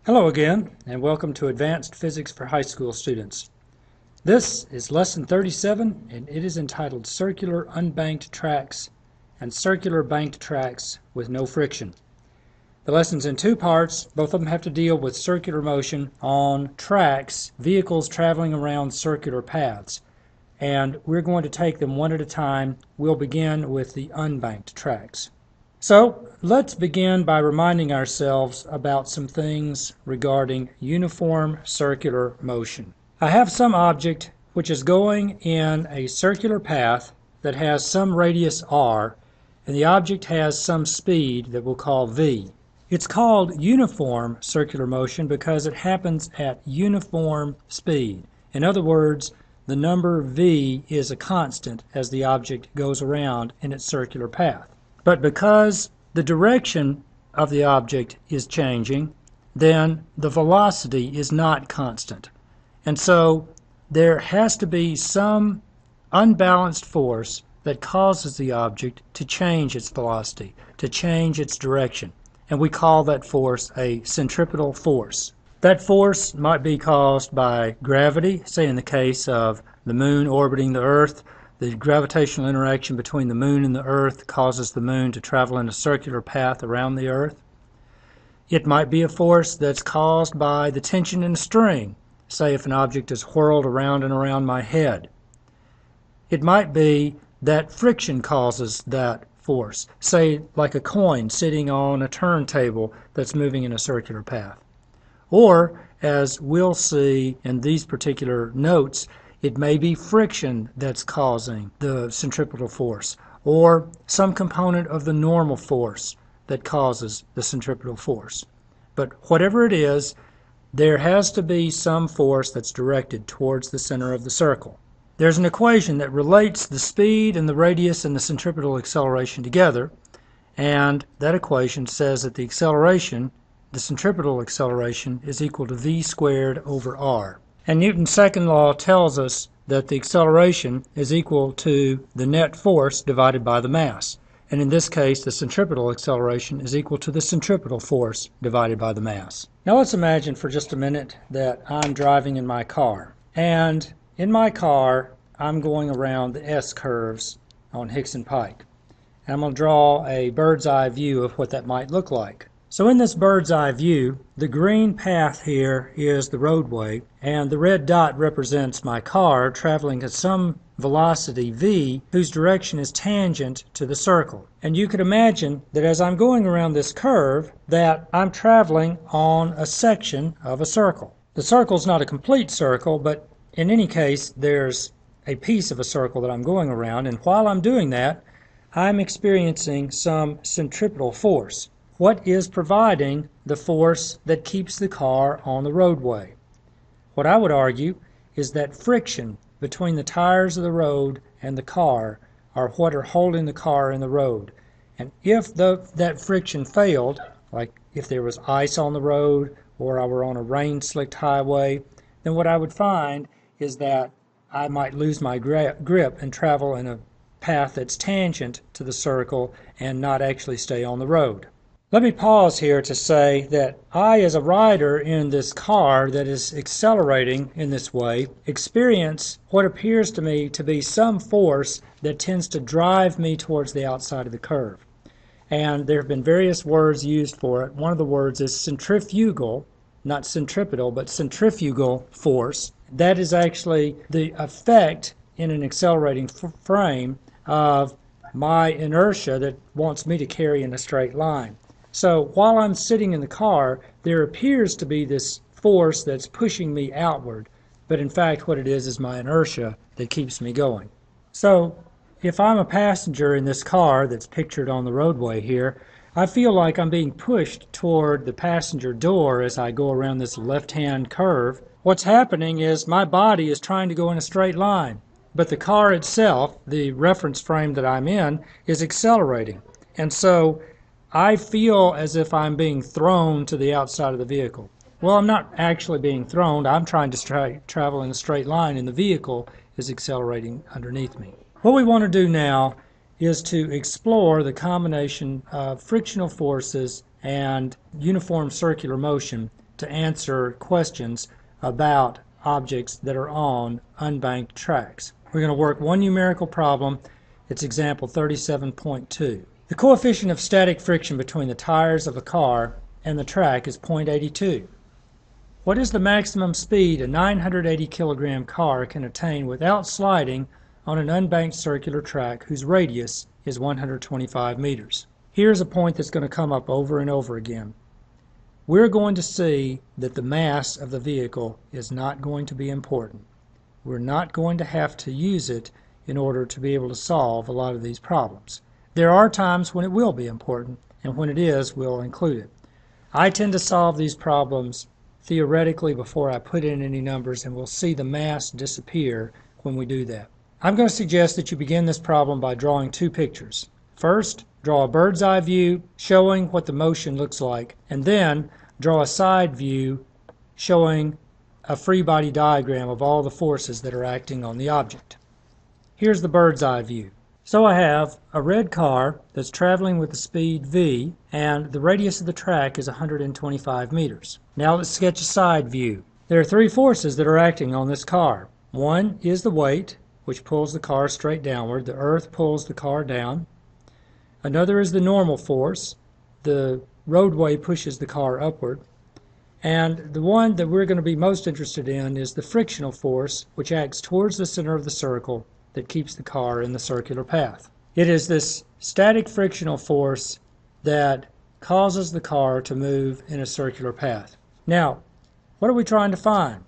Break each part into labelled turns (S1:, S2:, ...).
S1: Hello again, and welcome to Advanced Physics for High School Students. This is Lesson 37, and it is entitled Circular Unbanked Tracks and Circular Banked Tracks with No Friction. The lesson's in two parts. Both of them have to deal with circular motion on tracks, vehicles traveling around circular paths. And we're going to take them one at a time. We'll begin with the unbanked tracks. So let's begin by reminding ourselves about some things regarding uniform circular motion. I have some object which is going in a circular path that has some radius r, and the object has some speed that we'll call v. It's called uniform circular motion because it happens at uniform speed. In other words, the number v is a constant as the object goes around in its circular path. But because the direction of the object is changing, then the velocity is not constant. And so there has to be some unbalanced force that causes the object to change its velocity, to change its direction. And we call that force a centripetal force. That force might be caused by gravity, say in the case of the moon orbiting the Earth. The gravitational interaction between the moon and the Earth causes the moon to travel in a circular path around the Earth. It might be a force that's caused by the tension in a string, say if an object is whirled around and around my head. It might be that friction causes that force, say like a coin sitting on a turntable that's moving in a circular path. Or, as we'll see in these particular notes, it may be friction that's causing the centripetal force, or some component of the normal force that causes the centripetal force. But whatever it is, there has to be some force that's directed towards the center of the circle. There's an equation that relates the speed and the radius and the centripetal acceleration together, and that equation says that the acceleration, the centripetal acceleration, is equal to v squared over r. And Newton's second law tells us that the acceleration is equal to the net force divided by the mass. And in this case, the centripetal acceleration is equal to the centripetal force divided by the mass. Now let's imagine for just a minute that I'm driving in my car. And in my car, I'm going around the S-curves on Hickson Pike. And I'm going to draw a bird's eye view of what that might look like. So in this bird's eye view, the green path here is the roadway, and the red dot represents my car traveling at some velocity v whose direction is tangent to the circle. And you could imagine that as I'm going around this curve that I'm traveling on a section of a circle. The circle's not a complete circle, but in any case there's a piece of a circle that I'm going around, and while I'm doing that, I'm experiencing some centripetal force. What is providing the force that keeps the car on the roadway? What I would argue is that friction between the tires of the road and the car are what are holding the car in the road. And if that friction failed, like if there was ice on the road or I were on a rain-slicked highway, then what I would find is that I might lose my grip and travel in a path that's tangent to the circle and not actually stay on the road. Let me pause here to say that I, as a rider in this car that is accelerating in this way, experience what appears to me to be some force that tends to drive me towards the outside of the curve. And there have been various words used for it. One of the words is centrifugal, not centripetal, but centrifugal force. That is actually the effect in an accelerating frame of my inertia that wants me to carry in a straight line. So while I'm sitting in the car, there appears to be this force that's pushing me outward, but in fact what it is my inertia that keeps me going. So if I'm a passenger in this car that's pictured on the roadway here, I feel like I'm being pushed toward the passenger door as I go around this left-hand curve. What's happening is my body is trying to go in a straight line, but the car itself, the reference frame that I'm in, is accelerating. And so I feel as if I'm being thrown to the outside of the vehicle. Well, I'm not actually being thrown. I'm trying to travel in a straight line, and the vehicle is accelerating underneath me. What we want to do now is to explore the combination of frictional forces and uniform circular motion to answer questions about objects that are on unbanked tracks. We're going to work one numerical problem. It's example 37.2. The coefficient of static friction between the tires of a car and the track is 0.82. What is the maximum speed a 980 kilogram car can attain without sliding on an unbanked circular track whose radius is 125 meters? Here's a point that's going to come up over and over again. We're going to see that the mass of the vehicle is not going to be important. We're not going to have to use it in order to be able to solve a lot of these problems. There are times when it will be important, and when it is, we'll include it. I tend to solve these problems theoretically before I put in any numbers, and we'll see the mass disappear when we do that. I'm going to suggest that you begin this problem by drawing two pictures. First, draw a bird's eye view showing what the motion looks like, and then draw a side view showing a free body diagram of all the forces that are acting on the object. Here's the bird's eye view. So I have a red car that's traveling with the speed v, and the radius of the track is 125 meters. Now let's sketch a side view. There are three forces that are acting on this car. One is the weight, which pulls the car straight downward. The earth pulls the car down. Another is the normal force. The roadway pushes the car upward. And the one that we're going to be most interested in is the frictional force, which acts towards the center of the circle that keeps the car in the circular path. It is this static frictional force that causes the car to move in a circular path. Now, what are we trying to find?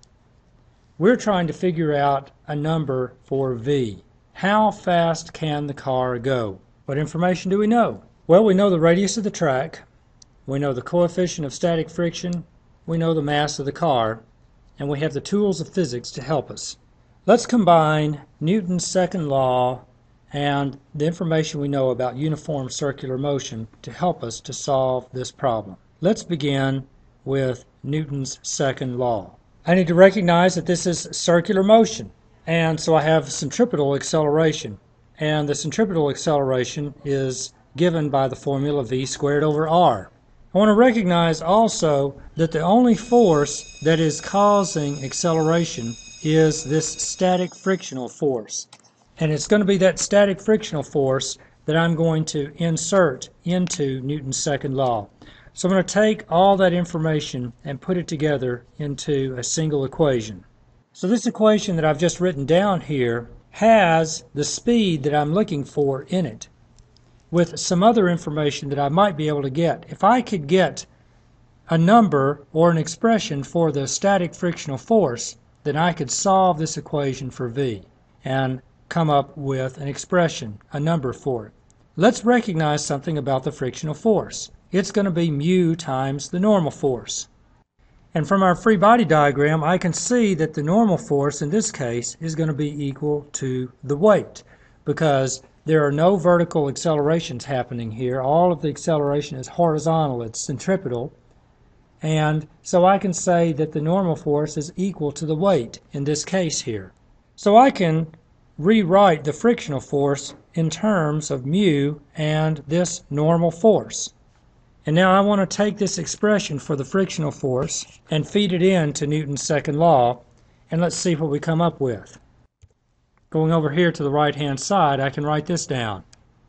S1: We're trying to figure out a number for v. How fast can the car go? What information do we know? Well, we know the radius of the track, we know the coefficient of static friction, we know the mass of the car, and we have the tools of physics to help us. Let's combine Newton's second law and the information we know about uniform circular motion to help us to solve this problem. Let's begin with Newton's second law. I need to recognize that this is circular motion, and so I have centripetal acceleration, and the centripetal acceleration is given by the formula v squared over r. I want to recognize also that the only force that is causing acceleration is this static frictional force. And it's going to be that static frictional force that I'm going to insert into Newton's second law. So I'm going to take all that information and put it together into a single equation. So this equation that I've just written down here has the speed that I'm looking for in it, with some other information that I might be able to get. If I could get a number or an expression for the static frictional force, then I could solve this equation for v and come up with an expression, a number for it. Let's recognize something about the frictional force. It's going to be mu times the normal force. And from our free body diagram, I can see that the normal force in this case is going to be equal to the weight, because there are no vertical accelerations happening here. All of the acceleration is horizontal, it's centripetal. And so I can say that the normal force is equal to the weight in this case here. So I can rewrite the frictional force in terms of mu and this normal force. And now I want to take this expression for the frictional force and feed it into Newton's second law, and let's see what we come up with. Going over here to the right hand side, I can write this down.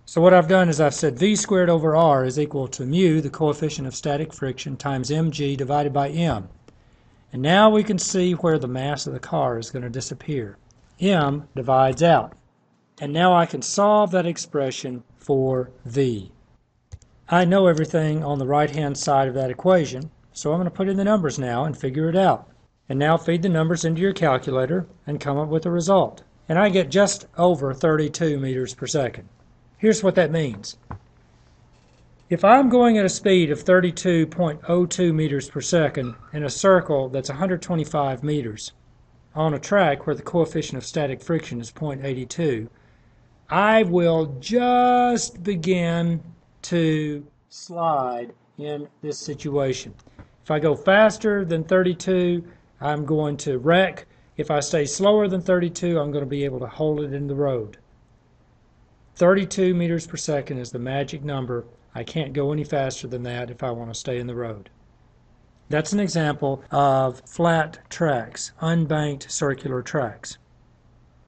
S1: So what I've done is I've said v squared over r is equal to mu, the coefficient of static friction, times mg divided by m. And now we can see where the mass of the car is going to disappear. M divides out. And now I can solve that expression for v. I know everything on the right hand side of that equation, so I'm going to put in the numbers now and figure it out. And now feed the numbers into your calculator and come up with a result. And I get just over 32 meters per second. Here's what that means. If I'm going at a speed of 32.02 meters per second in a circle that's 125 meters on a track where the coefficient of static friction is 0.82, I will just begin to slide in this situation. If I go faster than 32, I'm going to wreck. If I stay slower than 32, I'm going to be able to hold it in the road. 32 meters per second is the magic number. I can't go any faster than that if I want to stay in the road. That's an example of flat tracks, unbanked circular tracks.